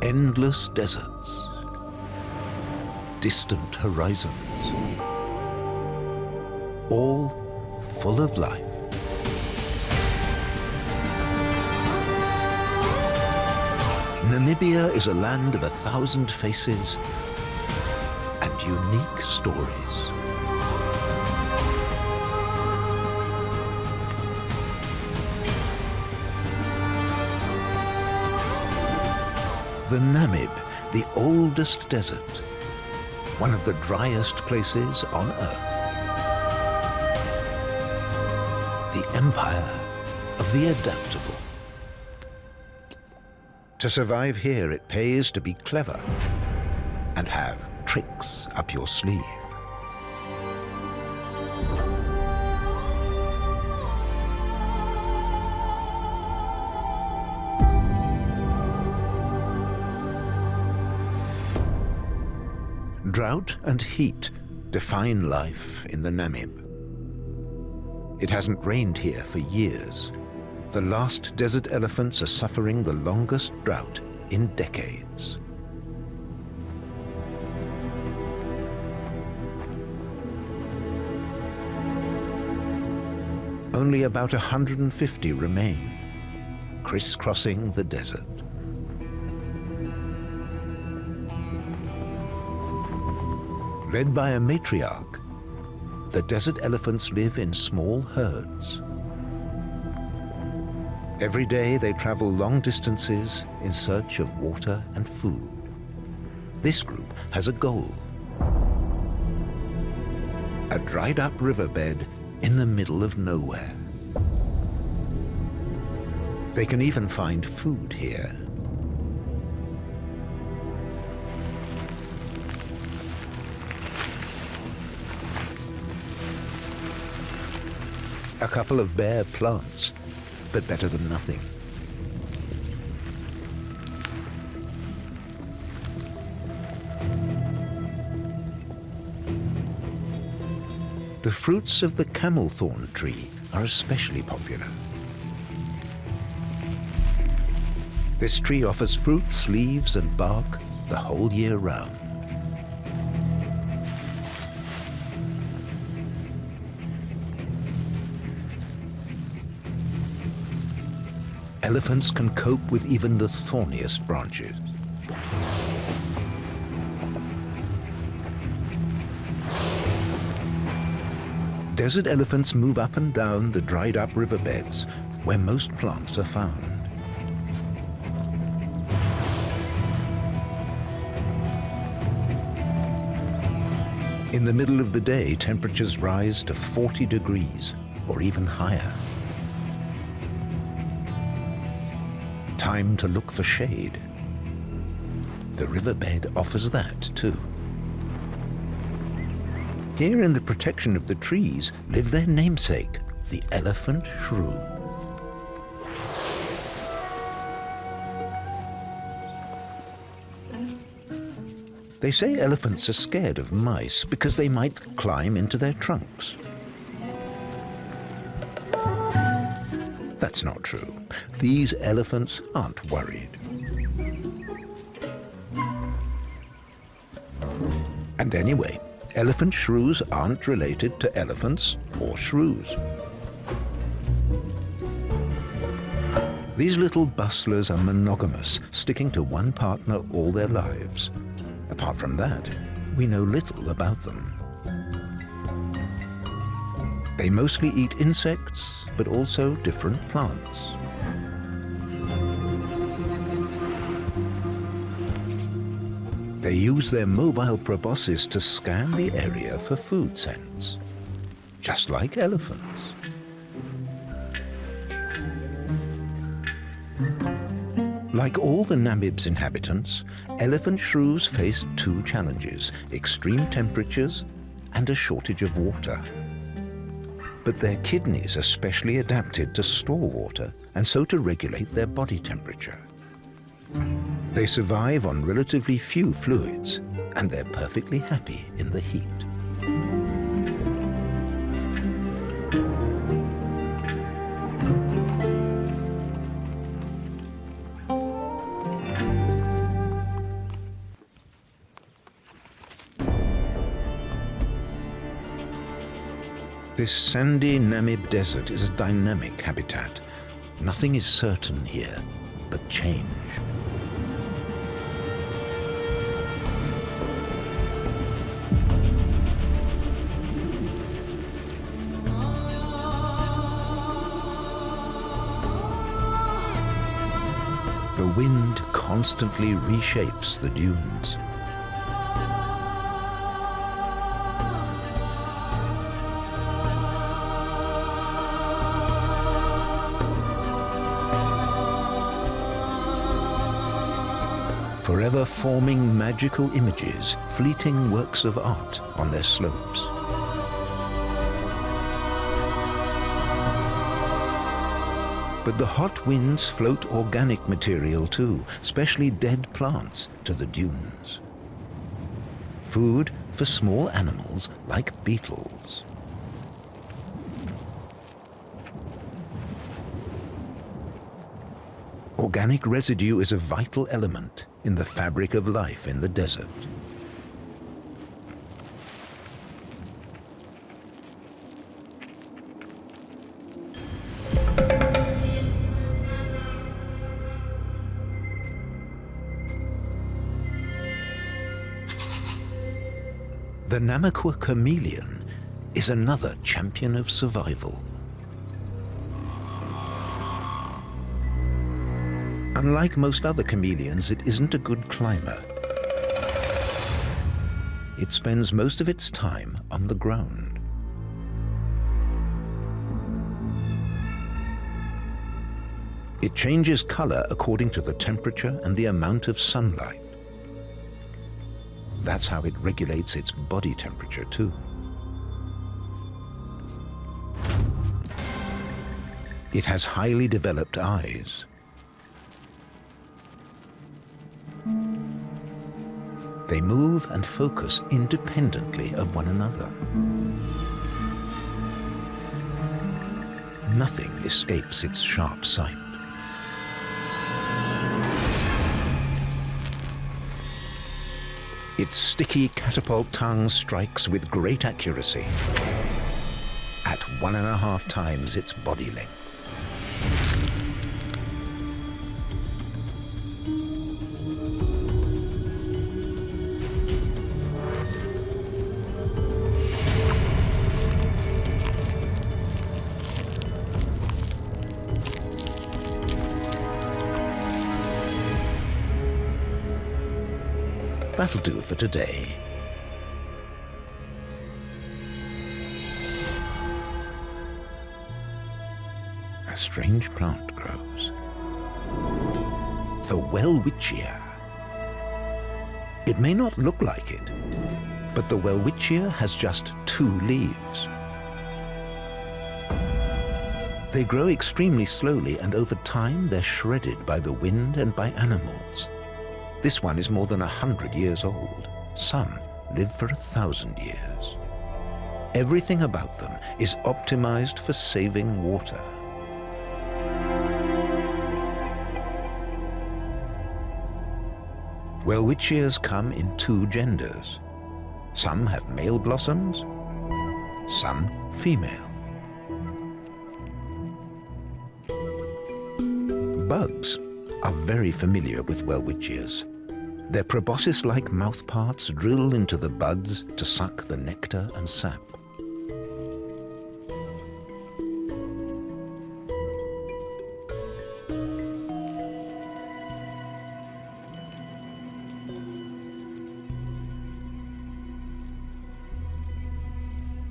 Endless deserts, distant horizons, all full of life. Namibia is a land of 1,000 faces and unique stories. The Namib, the oldest desert, one of the driest places on Earth. The empire of the adaptable. To survive here, it pays to be clever and have tricks up your sleeve. Drought and heat define life in the Namib. It hasn't rained here for years. The last desert elephants are suffering the longest drought in decades. Only about 150 remain, crisscrossing the desert. Led by a matriarch, the desert elephants live in small herds. Every day they travel long distances in search of water and food. This group has a goal: a dried-up riverbed in the middle of nowhere. They can even find food here. A couple of bare plants, but better than nothing. The fruits of the camel thorn tree are especially popular. This tree offers fruits, leaves, and bark the whole year round. Elephants can cope with even the thorniest branches. Desert elephants move up and down the dried-up riverbeds where most plants are found. In the middle of the day, temperatures rise to 40 degrees or even higher. Time to look for shade. The riverbed offers that too. Here in the protection of the trees live their namesake, the elephant shrew. They say elephants are scared of mice because they might climb into their trunks. That's not true. These elephants aren't worried. And anyway, elephant shrews aren't related to elephants or shrews. These little bustlers are monogamous, sticking to one partner all their lives. Apart from that, we know little about them. They mostly eat insects, but also different plants. They use their mobile proboscis to scan the area for food scents, just like elephants. Like all the Namib's inhabitants, elephant shrews face two challenges: extreme temperatures and a shortage of water. But their kidneys are specially adapted to store water and so to regulate their body temperature. They survive on relatively few fluids, and they're perfectly happy in the heat. This sandy Namib Desert is a dynamic habitat. Nothing is certain here but change. The wind constantly reshapes the dunes. Forever forming magical images, fleeting works of art on their slopes. But the hot winds float organic material too, especially dead plants, to the dunes. Food for small animals like beetles. Organic residue is a vital element in the fabric of life in the desert. The Namib chameleon is another champion of survival. Unlike most other chameleons, it isn't a good climber. It spends most of its time on the ground. It changes color according to the temperature and the amount of sunlight. That's how it regulates its body temperature too. It has highly developed eyes. They move and focus independently of one another. Nothing escapes its sharp sight. Its sticky catapult tongue strikes with great accuracy at 1.5 times its body length. That'll do for today. A strange plant grows. The welwitschia. It may not look like it, but the welwitschia has just 2 leaves. They grow extremely slowly, and over time they're shredded by the wind and by animals. This one is more than 100 years old. Some live for 1,000 years. Everything about them is optimized for saving water. Welwitchias come in 2 genders. Some have male blossoms, some female. Bugs are very familiar with welwitchias. Their proboscis-like mouthparts drill into the buds to suck the nectar and sap.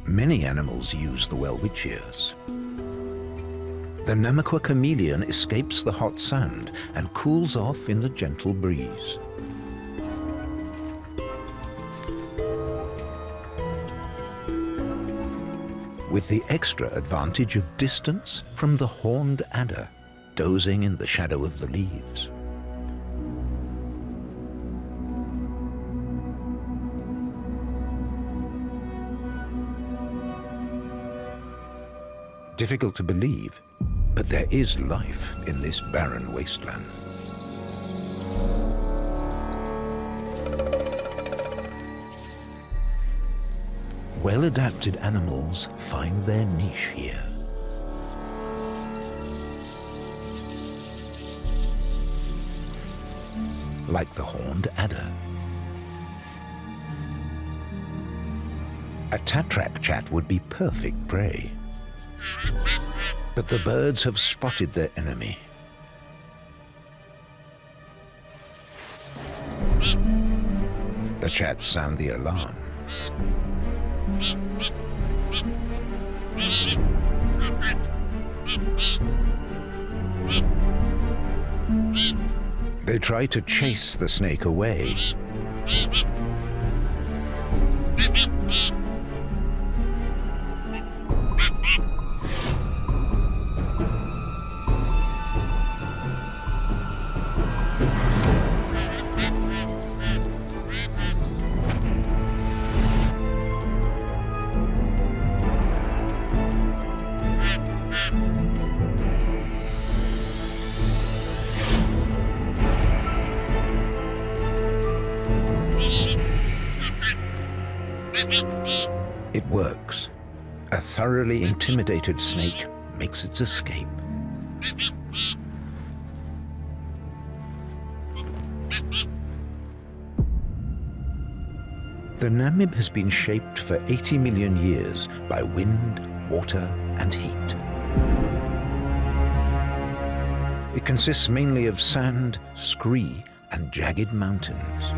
Many animals use the welwitchias. The Namib chameleon escapes the hot sand and cools off in the gentle breeze. With the extra advantage of distance from the horned adder, dozing in the shadow of the leaves. Difficult to believe, but there is life in this barren wasteland. well-adapted animals find their niche here. Like the horned adder. A tatrak chat would be perfect prey. But the birds have spotted their enemy. The chats sound the alarm. They try to chase the snake away. It works. A thoroughly intimidated snake makes its escape. The Namib has been shaped for 80 million years by wind, water, and heat. It consists mainly of sand, scree, and jagged mountains.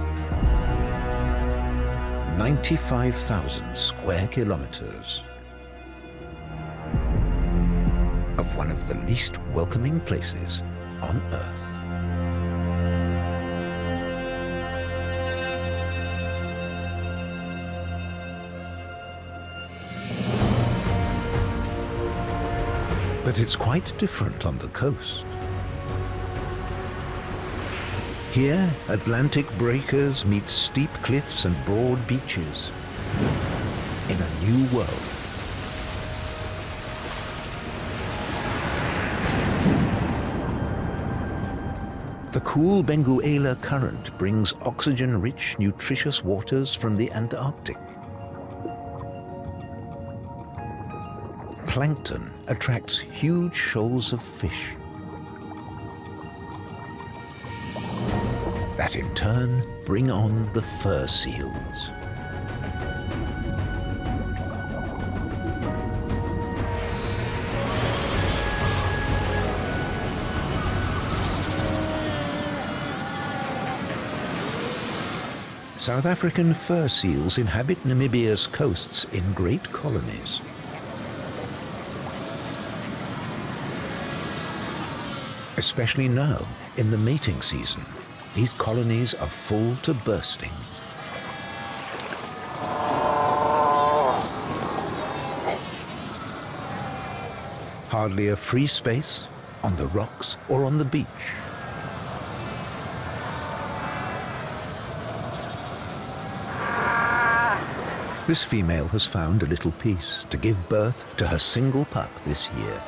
95,000 square kilometers of one of the least welcoming places on Earth. But it's quite different on the coast. Here, Atlantic breakers meet steep cliffs and broad beaches in a new world. The cool Benguela current brings oxygen-rich, nutritious waters from the Antarctic. Plankton attracts huge shoals of fish. That in turn bring on the fur seals. South African fur seals inhabit Namibia's coasts in great colonies. Especially now, in the mating season, these colonies are full to bursting. Hardly a free space on the rocks or on the beach. This female has found a little peace to give birth to her single pup this year.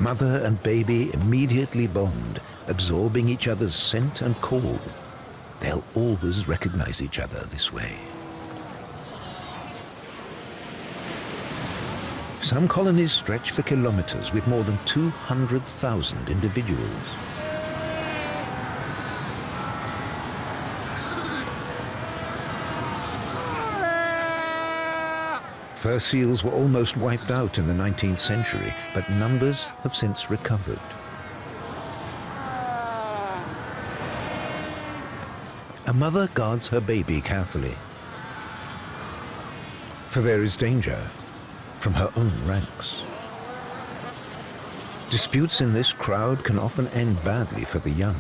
Mother and baby immediately bond, absorbing each other's scent and call. They'll always recognize each other this way. Some colonies stretch for kilometers with more than 200,000 individuals. Fur seals were almost wiped out in the 19th century, but numbers have since recovered. A mother guards her baby carefully, for there is danger from her own ranks. Disputes in this crowd can often end badly for the young.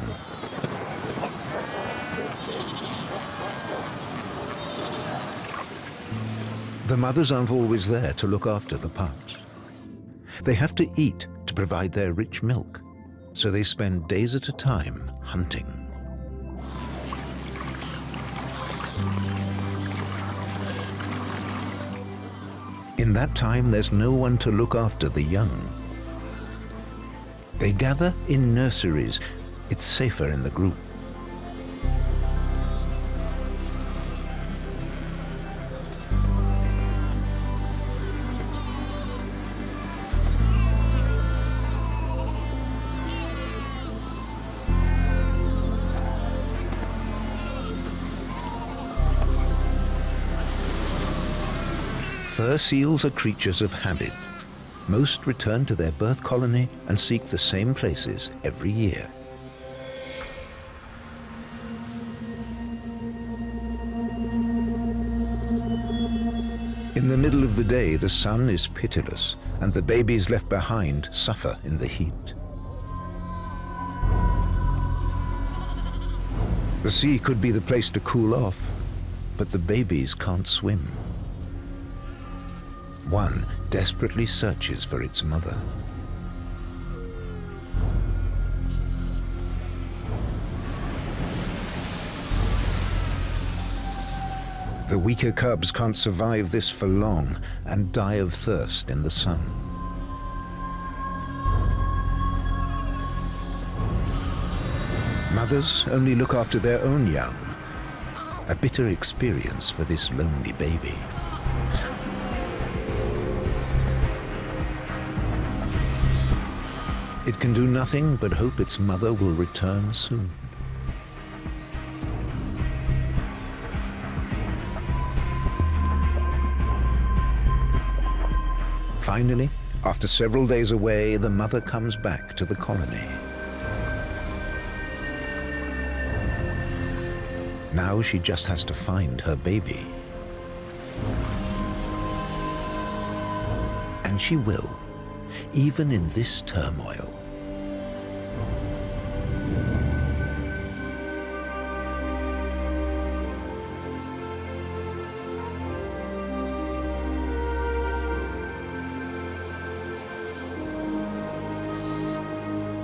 The mothers aren't always there to look after the pups. They have to eat to provide their rich milk, so they spend days at a time hunting. In that time, there's no one to look after the young. They gather in nurseries. It's safer in the group. Fur seals are creatures of habit. Most return to their birth colony and seek the same places every year. In the middle of the day, the sun is pitiless, and the babies left behind suffer in the heat. The sea could be the place to cool off, but the babies can't swim. One desperately searches for its mother. The weaker cubs can't survive this for long and die of thirst in the sun. Mothers only look after their own young, a bitter experience for this lonely baby. It can do nothing but hope its mother will return soon. Finally, after several days away, the mother comes back to the colony. Now she just has to find her baby. And she will, even in this turmoil.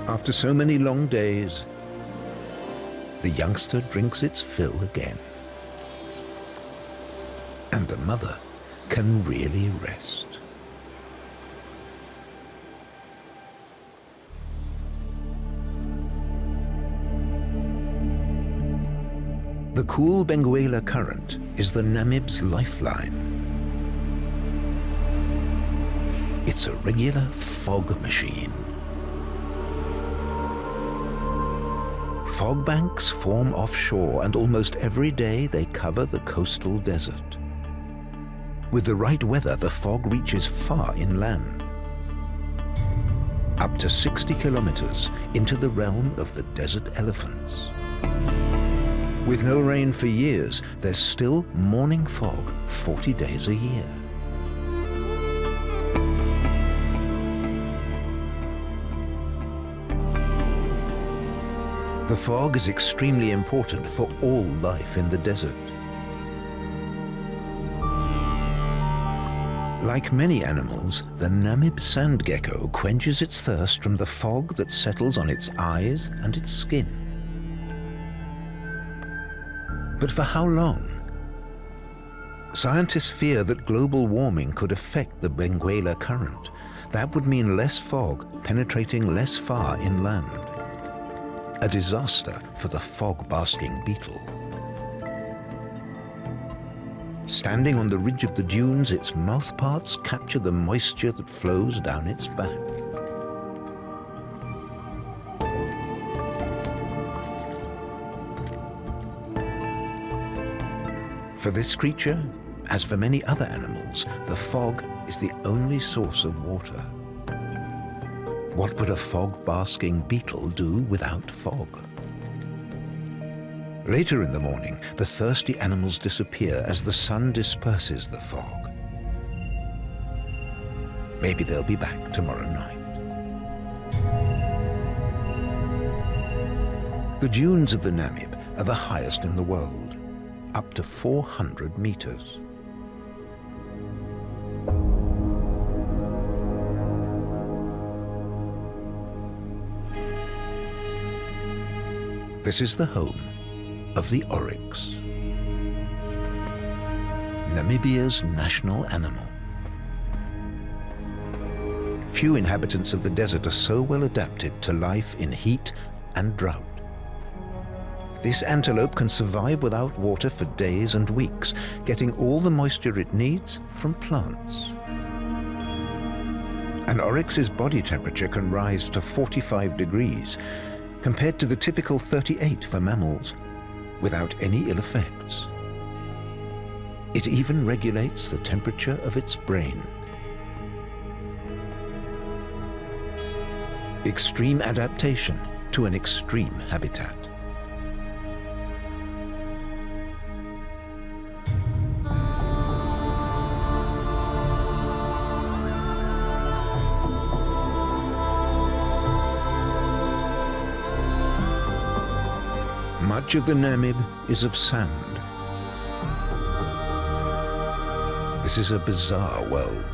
After so many long days, the youngster drinks its fill again. And the mother can really rest. The cool Benguela current is the Namib's lifeline. It's a regular fog machine. Fog banks form offshore, and almost every day they cover the coastal desert. With the right weather, the fog reaches far inland, up to 60 kilometers into the realm of the desert elephants. With no rain for years, there's still morning fog 40 days a year. The fog is extremely important for all life in the desert. Like many animals, the Namib sand gecko quenches its thirst from the fog that settles on its eyes and its skin. But for how long? Scientists fear that global warming could affect the Benguela current. That would mean less fog penetrating less far inland. A disaster for the fog-basking beetle. Standing on the ridge of the dunes, its mouthparts capture the moisture that flows down its back. For this creature, as for many other animals, the fog is the only source of water. What would a fog-basking beetle do without fog? Later in the morning, the thirsty animals disappear as the sun disperses the fog. Maybe they'll be back tomorrow night. The dunes of the Namib are the highest in the world, up to 400 meters. This is the home of the oryx, Namibia's national animal. few inhabitants of the desert are so well adapted to life in heat and drought. This antelope can survive without water for days and weeks, getting all the moisture it needs from plants. An oryx's body temperature can rise to 45 degrees, compared to the typical 38 for mammals, without any ill effects. It even regulates the temperature of its brain. Extreme adaptation to an extreme habitat. Much of the Namib is of sand. This is a bizarre world.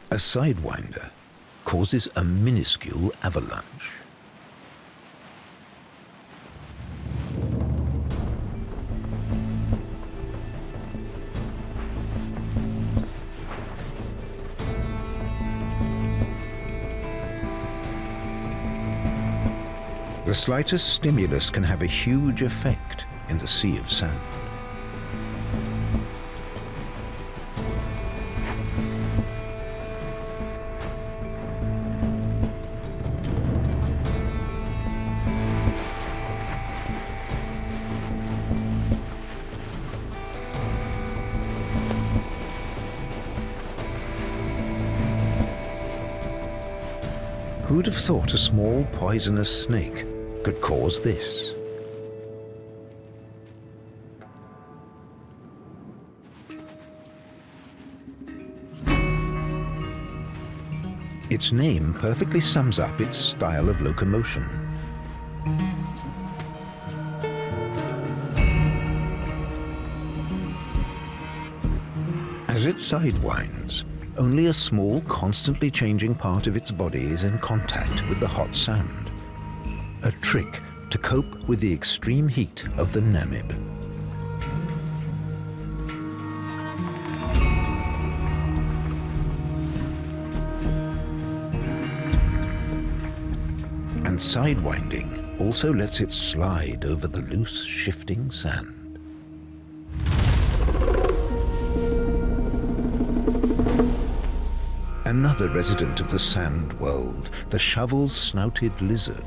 A sidewinder causes a minuscule avalanche. The slightest stimulus can have a huge effect in the sea of sand. Who'd have thought a small poisonous snake could cause this? Its name perfectly sums up its style of locomotion. As it sidewinds, only a small, constantly changing part of its body is in contact with the hot sand. A trick to cope with the extreme heat of the Namib. And sidewinding also lets it slide over the loose, shifting sand. Another resident of the sand world, the shovel-snouted lizard.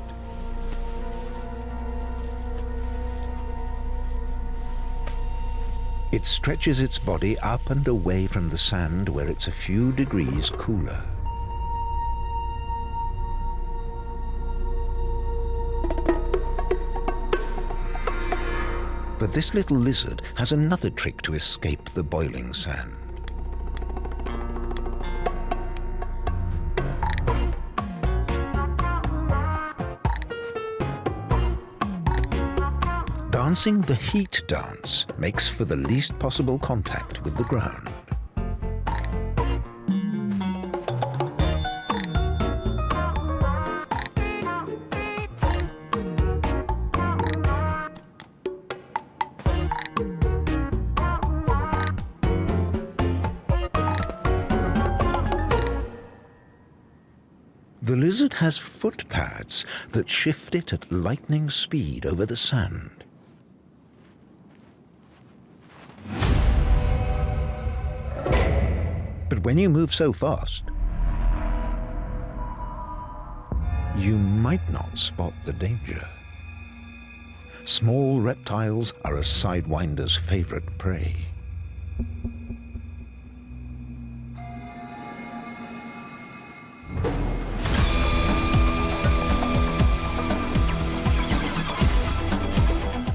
It stretches its body up and away from the sand where it's a few degrees cooler. But this little lizard has another trick to escape the boiling sand. Dancing the heat dance makes for the least possible contact with the ground. The lizard has foot pads that shift it at lightning speed over the sand. But when you move so fast, you might not spot the danger. Small reptiles are a sidewinder's favorite prey.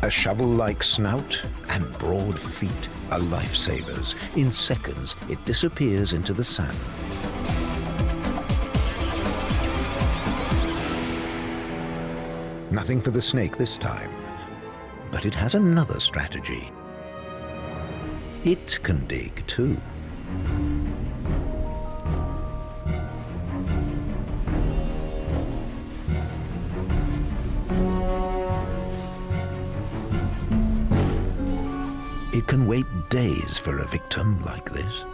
A shovel-like snout and broad feet are lifesavers. In seconds, it disappears into the sand. Nothing for the snake this time. But it has another strategy. It can dig too. It can wait days for a victim like this.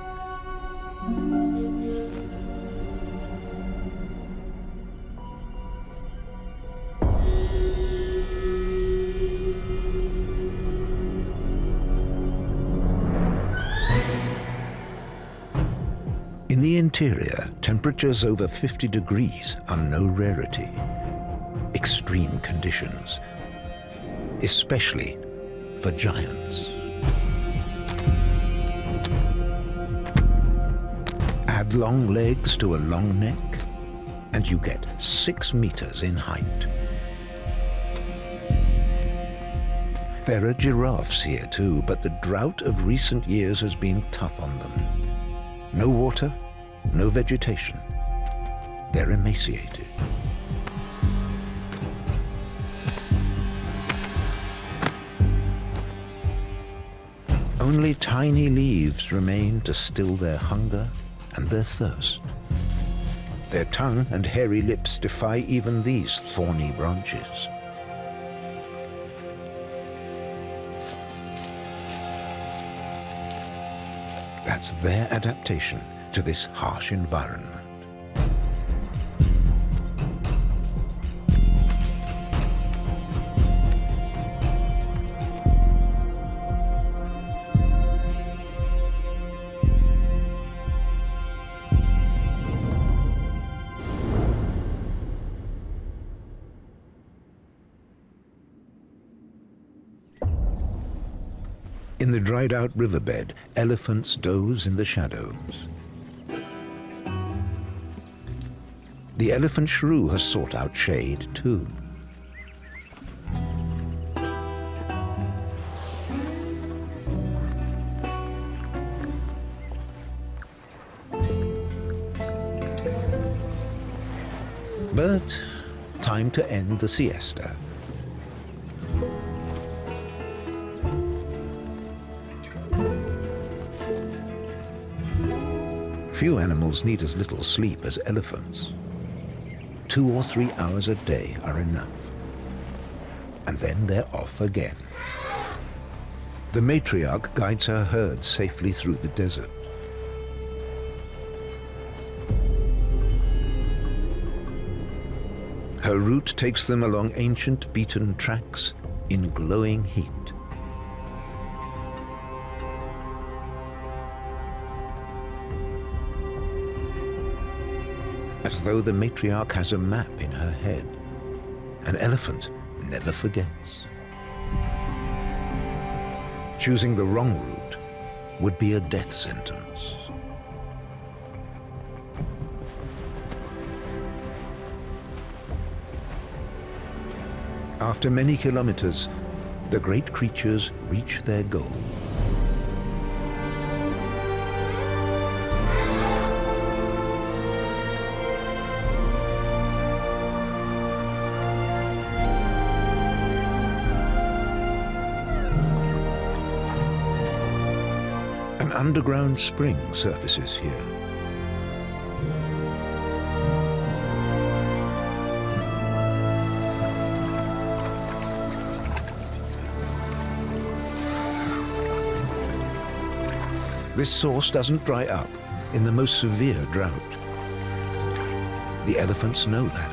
In the interior, temperatures over 50 degrees are no rarity. Extreme conditions, especially for giants. Add long legs to a long neck, and you get 6 meters in height. There are giraffes here too, but the drought of recent years has been tough on them. No water, no vegetation. They're emaciated. Only tiny leaves remain to still their hunger and their thirst. Their tongue and hairy lips defy even these thorny branches. That's their adaptation to this harsh environment. In the dried-out riverbed, elephants doze in the shadows. The elephant shrew has sought out shade too. But time to end the siesta. Few animals need as little sleep as elephants. 2 or 3 hours a day are enough. And then they're off again. The matriarch guides her herd safely through the desert. Her route takes them along ancient beaten tracks in glowing heat. As though the matriarch has a map in her head. An elephant never forgets. Choosing the wrong route would be a death sentence. After many kilometers, the great creatures reach their goal. An underground spring surfaces here. This source doesn't dry up in the most severe drought. The elephants know that.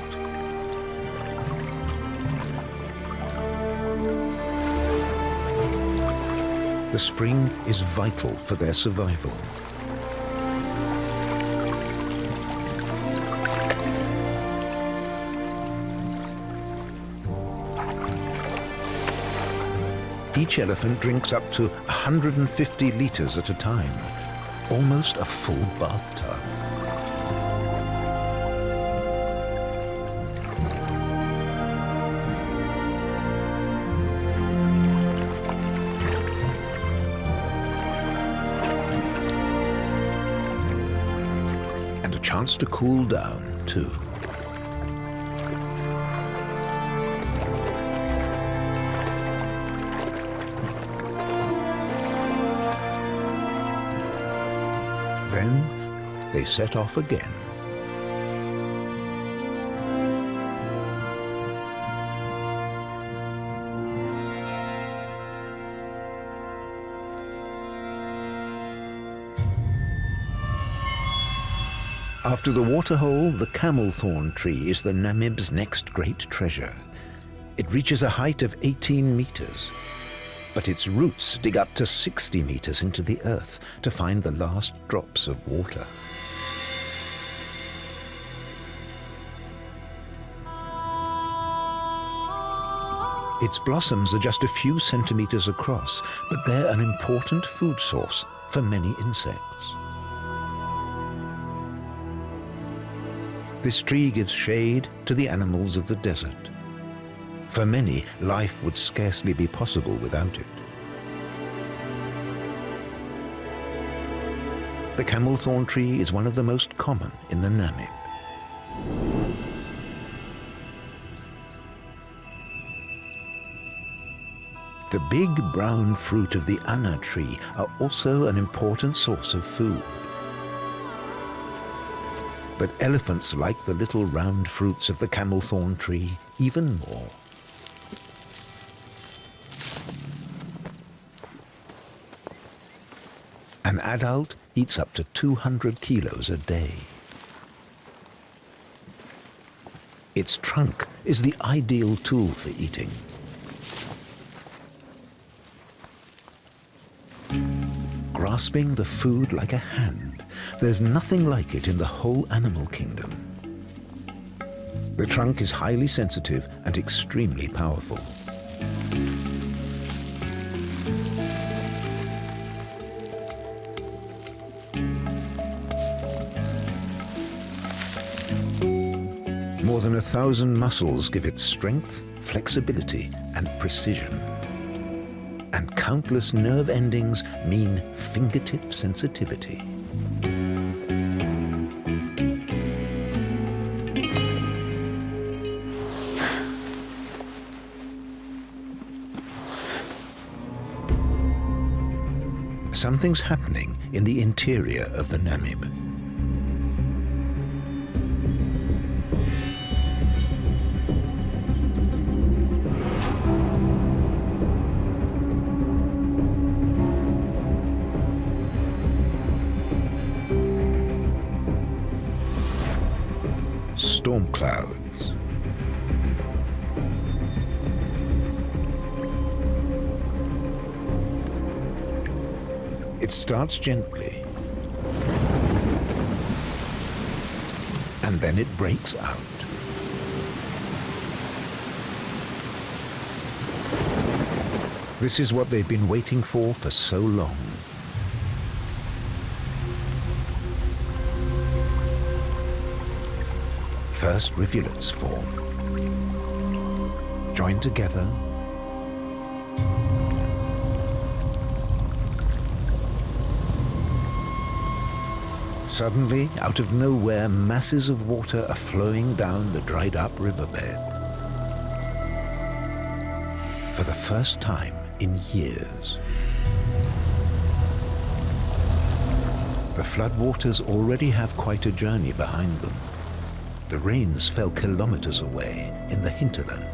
The spring is vital for their survival. Each elephant drinks up to 150 liters at a time, almost a full bathtub. And a chance to cool down, too. Then they set off again. After the waterhole, the camel thorn tree is the Namib's next great treasure. It reaches a height of 18 meters, but its roots dig up to 60 meters into the earth to find the last drops of water. Its blossoms are just a few centimeters across, but they're an important food source for many insects. This tree gives shade to the animals of the desert. For many, life would scarcely be possible without it. The camel thorn tree is one of the most common in the Namib. The big brown fruit of the anna tree are also an important source of food. But elephants like the little round fruits of the camel thorn tree even more. An adult eats up to 200 kilos a day. Its trunk is the ideal tool for eating. Grasping the food like a hand, there's nothing like it in the whole animal kingdom. The trunk is highly sensitive and extremely powerful. More than 1,000 muscles give it strength, flexibility, and precision. And countless nerve endings mean fingertip sensitivity. Something's happening in the interior of the Namib. Storm clouds. It starts gently, and then it breaks out. This is what they've been waiting for so long. First, rivulets form, join together, suddenly, out of nowhere, masses of water are flowing down the dried-up riverbed. For the first time in years. The floodwaters already have quite a journey behind them. The rains fell kilometers away in the hinterland.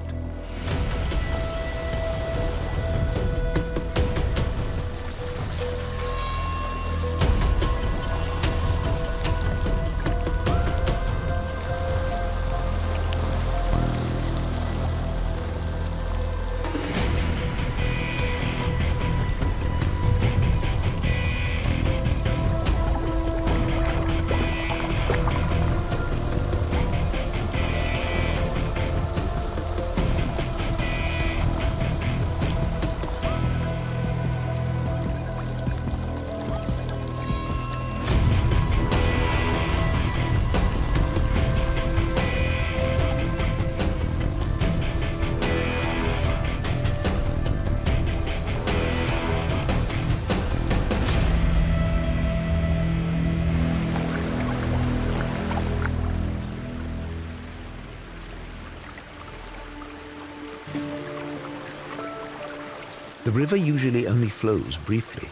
The river usually only flows briefly,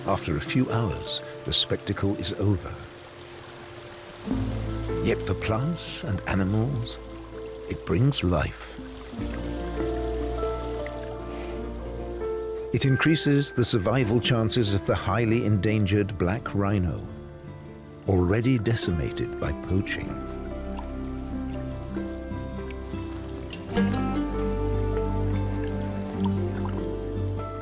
After a few hours, the spectacle is over. Yet for plants and animals, it brings life. It increases the survival chances of the highly endangered black rhino, already decimated by poaching.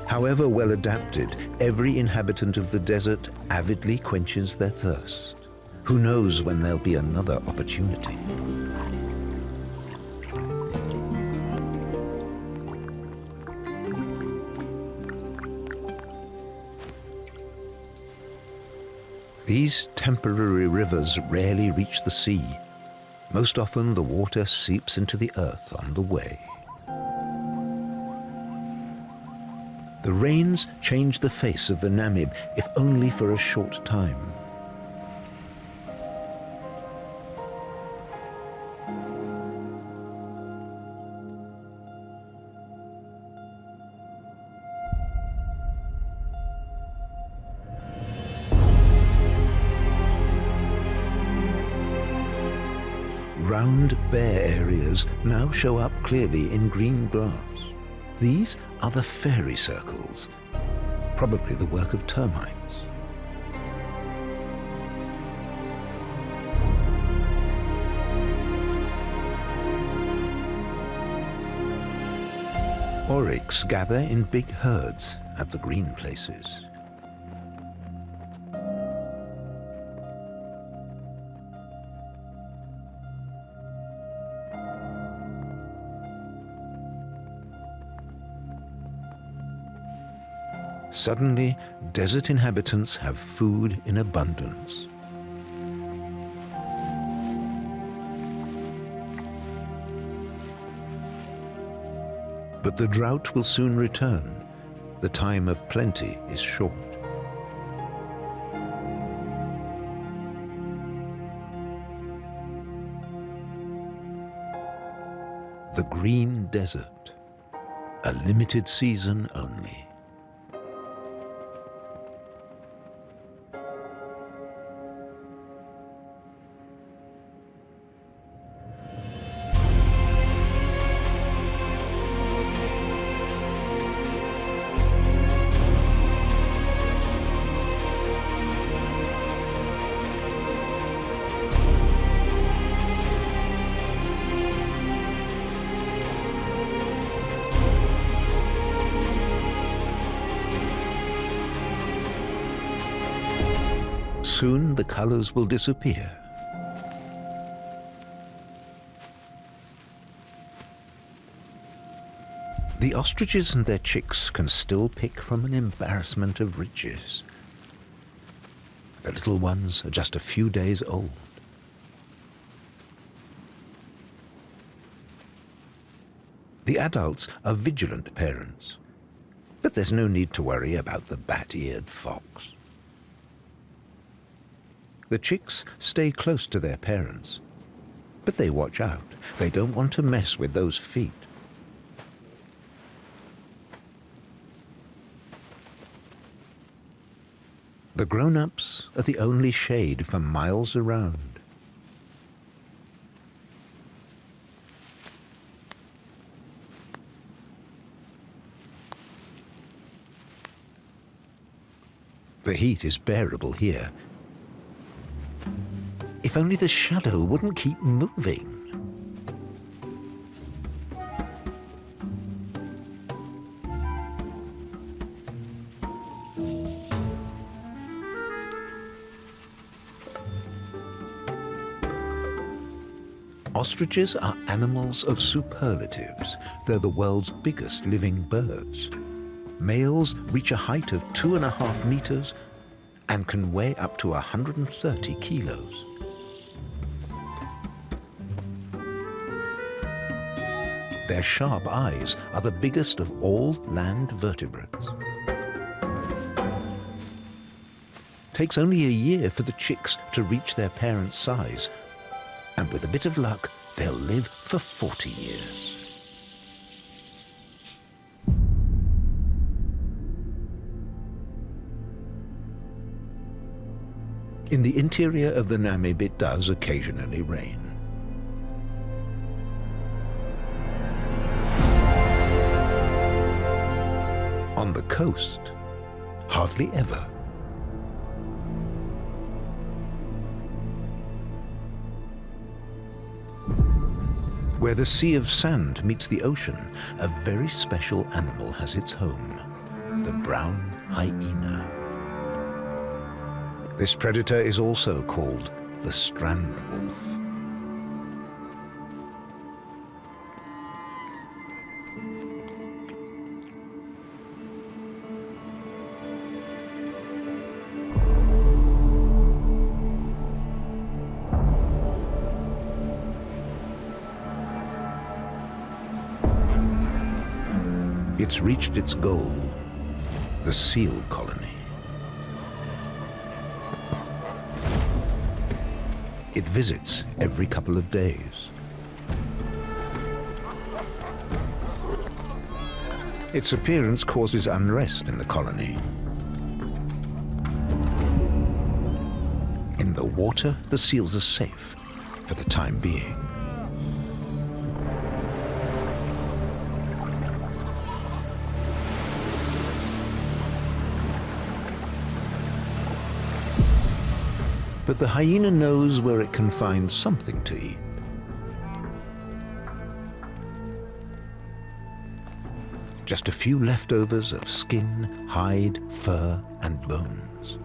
However well adapted, every inhabitant of the desert avidly quenches their thirst. Who knows when there'll be another opportunity? These temporary rivers rarely reach the sea. Most often the water seeps into the earth on the way. The rains change the face of the Namib, if only for a short time. Round, bare areas now show up clearly in green grass. These are the fairy circles, probably the work of termites. Oryx gather in big herds at the green places. Suddenly, desert inhabitants have food in abundance. But the drought will soon return. The time of plenty is short. The green desert, a limited season only. Soon the colors will disappear. The ostriches and their chicks can still pick from an embarrassment of riches. The little ones are just a few days old. The adults are vigilant parents, but there's no need to worry about the bat-eared fox. The chicks stay close to their parents, but they watch out. They don't want to mess with those feet. The grown-ups are the only shade for miles around. The heat is bearable here. If only the shadow wouldn't keep moving. Ostriches are animals of superlatives. They're the world's biggest living birds. Males reach a height of 2.5 meters and can weigh up to 130 kilos. Their sharp eyes are the biggest of all land vertebrates. Takes only a year for the chicks to reach their parents' size, and with a bit of luck, they'll live for 40 years. In the interior of the Namib, it does occasionally rain. On the coast, hardly ever. Where the sea of sand meets the ocean, a very special animal has its home, the brown hyena. This predator is also called the strand wolf. It's reached its goal, the seal colony. It visits every couple of days. Its appearance causes unrest in the colony. In the water, the seals are safe for the time being. But the hyena knows where it can find something to eat. Just a few leftovers of skin, hide, fur, and bones.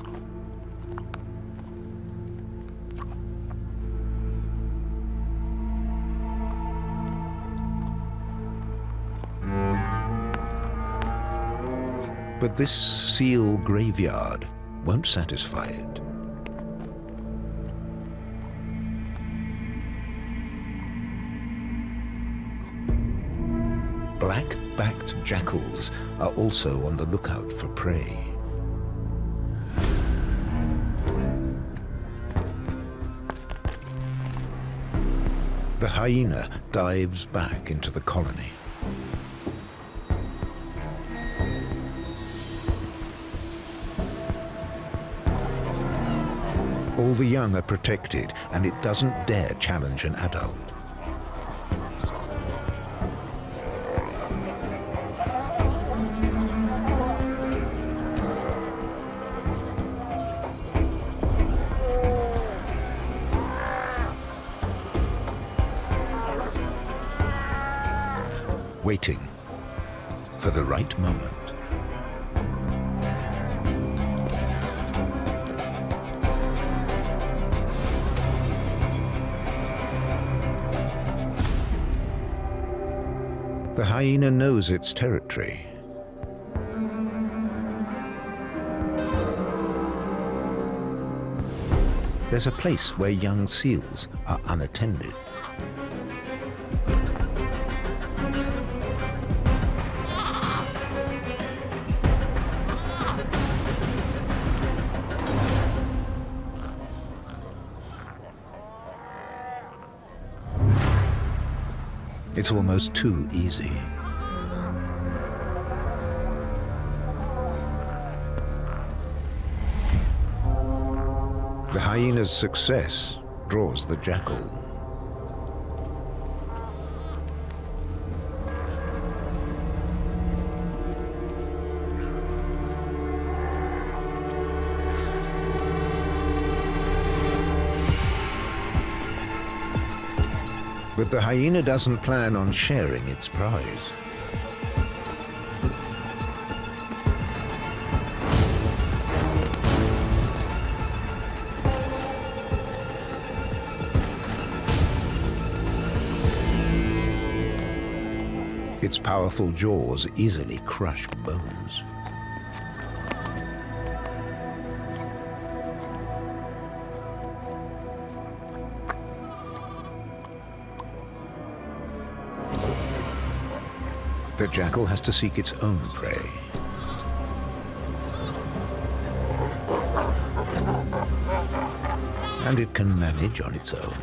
But this seal graveyard won't satisfy it. Black-backed jackals are also on the lookout for prey. The hyena dives back into the colony. All the young are protected, and it doesn't dare challenge an adult. Waiting for the right moment. The hyena knows its territory. There's a place where young seals are unattended. It's almost too easy. The hyena's success draws the jackal. But the hyena doesn't plan on sharing its prize. Its powerful jaws easily crush bones. The jackal has to seek its own prey. And it can manage on its own.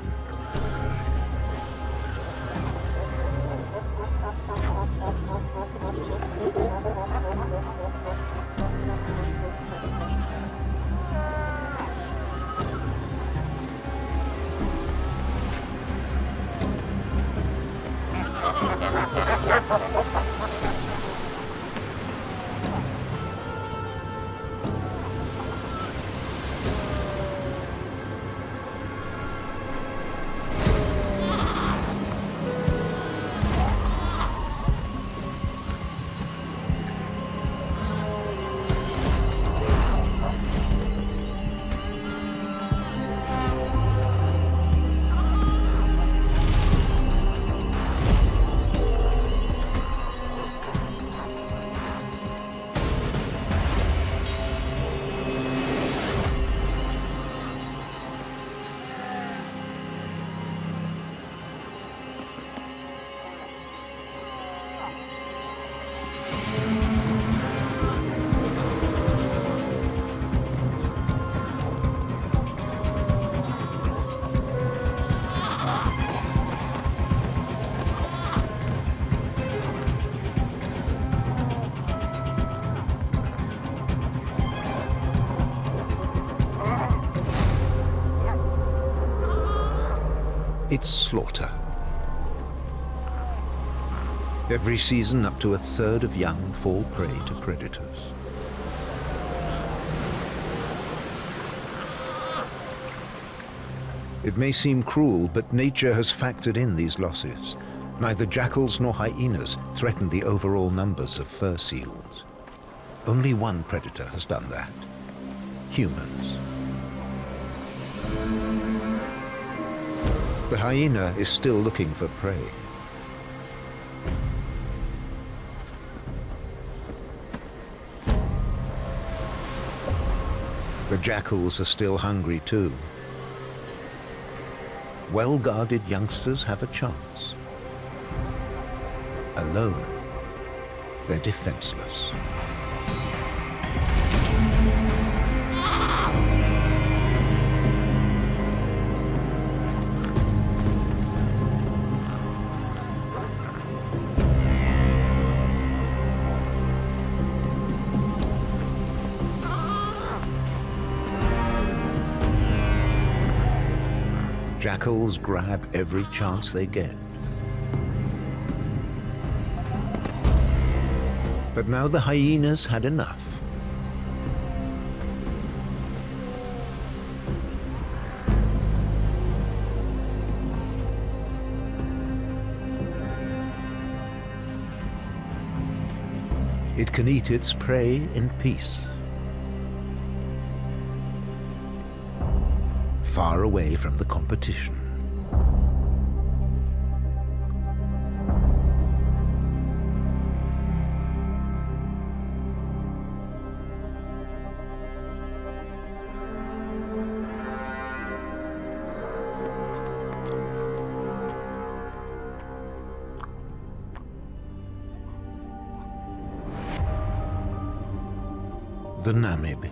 It's slaughter. Every season, up to a third of young fall prey to predators. It may seem cruel, but nature has factored in these losses. Neither jackals nor hyenas threaten the overall numbers of fur seals. Only one predator has done that: humans. The hyena is still looking for prey. The jackals are still hungry too. Well-guarded youngsters have a chance. Alone, they're defenseless. Jackals grab every chance they get. But now the hyenas had enough. It can eat its prey in peace, far away from the competition. The Namib,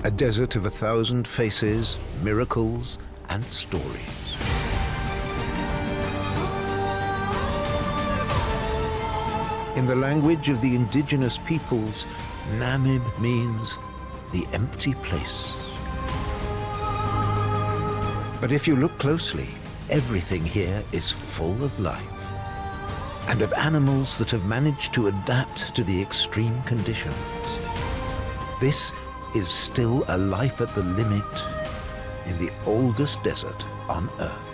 a desert of 1,000 faces, miracles, and stories. In the language of the indigenous peoples, Namib means the empty place. But if you look closely, everything here is full of life, and of animals that have managed to adapt to the extreme conditions. This is still a life at the limit in the oldest desert on Earth.